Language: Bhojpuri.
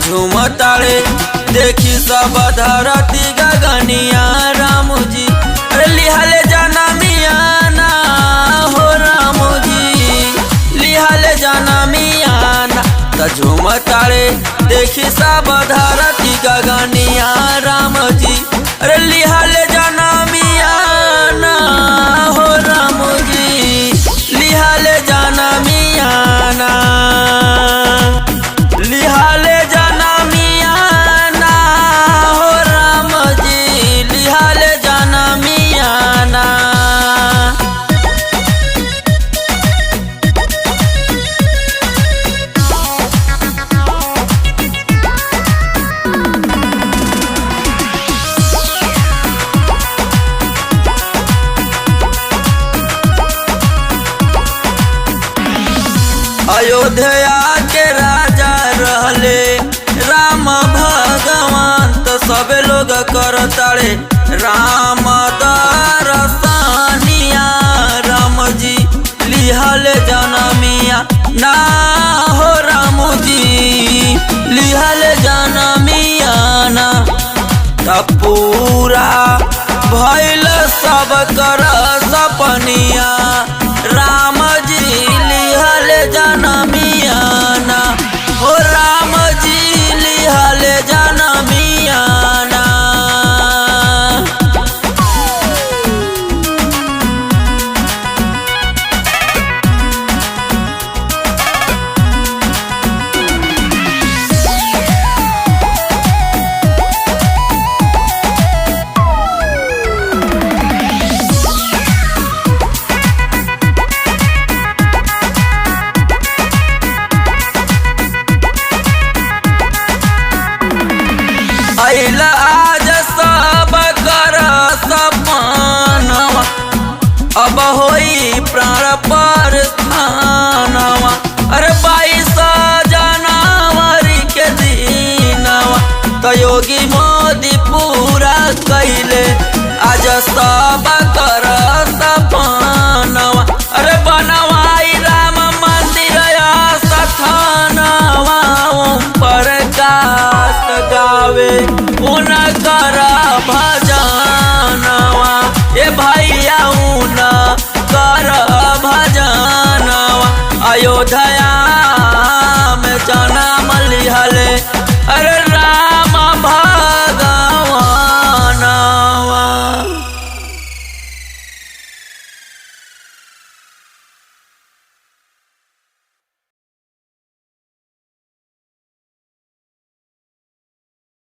झूमताड़े देखी सब धरती गगनिया राम जी। अरे लिहाले जाना मियाना हो राम जी, लिहाले जाना मियाना त झूमताड़े देखी सब धरती गगनिया राम जी। अरे लिहाले जाना मियाना हो राम जी, लिहाले जाना मियाना, लिहाले जाना मियाना हो राम जी, लिहाले जाना मियाना। अयोध्या के राजा रहले राम भगवान, तो सबे लोग करताड़े राम दरसनिया राम जी। लिहाले जनमिया ना हो राम जी, लिहाले जनमिया ना तब पूरा भइल सब कर सपनिया राम जी। लिहाले जनमियाना हो राम जी, लिहाले जनमियाना। अइला आज सब कर सपनवा, अब होई प्राण पर स्थानवा। अरे 22 जनवरी के दिनवा तो योगी मोदी पूरा कैले आज सब कर सपनवा। अरे बनवाई राम मंदिर स्थानवा, ओम प्रकाश गावे उनकर भजनवा। ए भैया उनकर भजनवा। अयोध्या